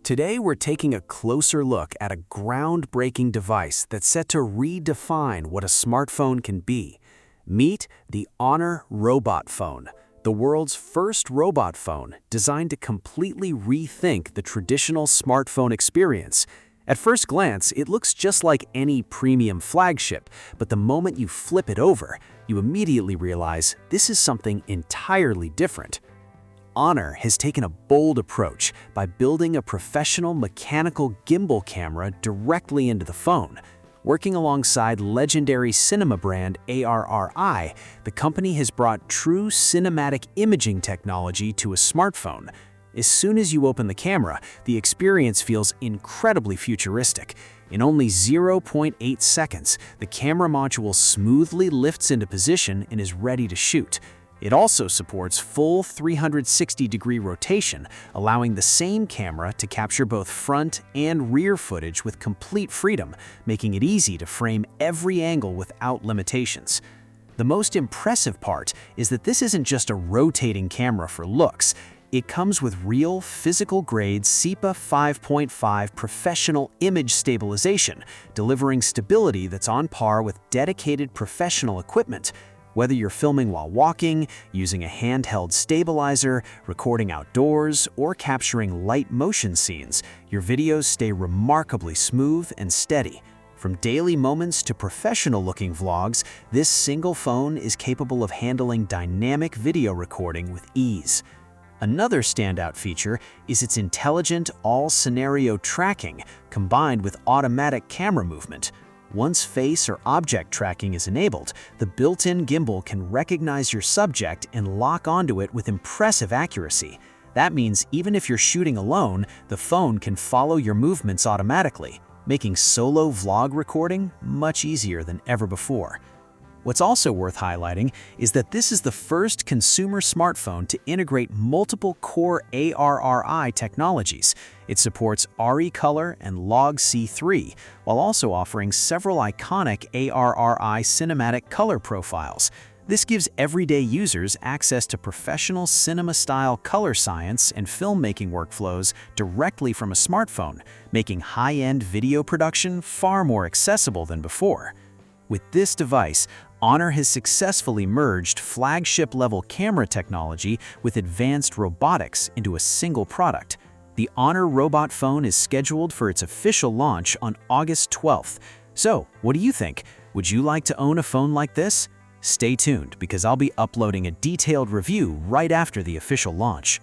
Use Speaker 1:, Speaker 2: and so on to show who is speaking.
Speaker 1: Today, we're taking a closer look at a groundbreaking device that's set to redefine what a smartphone can be. Meet the Honor Robot Phone, the world's first robot phone designed to completely rethink the traditional smartphone experience. At first glance, it looks just like any premium flagship, but the moment you flip it over, you immediately realize this is something entirely different. Honor has taken a bold approach by building a professional mechanical gimbal camera directly into the phone. Working alongside legendary cinema brand ARRI, the company has brought true cinematic imaging technology to a smartphone. As soon as you open the camera, the experience feels incredibly futuristic. In only 0.8 seconds, the camera module smoothly lifts into position and is ready to shoot. It also supports full 360-degree rotation, allowing the same camera to capture both front and rear footage with complete freedom, making it easy to frame every angle without limitations. The most impressive part is that this isn't just a rotating camera for looks. It comes with real physical-grade CIPA 5.5 professional image stabilization, delivering stability that's on par with dedicated professional equipment. Whether you're filming while walking, using a handheld stabilizer, recording outdoors, or capturing light motion scenes, your videos stay remarkably smooth and steady. From daily moments to professional-looking vlogs, this single phone is capable of handling dynamic video recording with ease. Another standout feature is its intelligent all-scenario tracking combined with automatic camera movement. Once face or object tracking is enabled, the built-in gimbal can recognize your subject and lock onto it with impressive accuracy. That means even if you're shooting alone, the phone can follow your movements automatically, making solo vlog recording much easier than ever before. What's also worth highlighting is that this is the first consumer smartphone to integrate multiple core ARRI technologies. It supports ARRI Color and Log C3, while also offering several iconic ARRI cinematic color profiles. This gives everyday users access to professional cinema-style color science and filmmaking workflows directly from a smartphone, making high-end video production far more accessible than before. With this device, Honor has successfully merged flagship-level camera technology with advanced robotics into a single product. The Honor Robot Phone is scheduled for its official launch on August 12th. So, what do you think? Would you like to own a phone like this? Stay tuned because I'll be uploading a detailed review right after the official launch.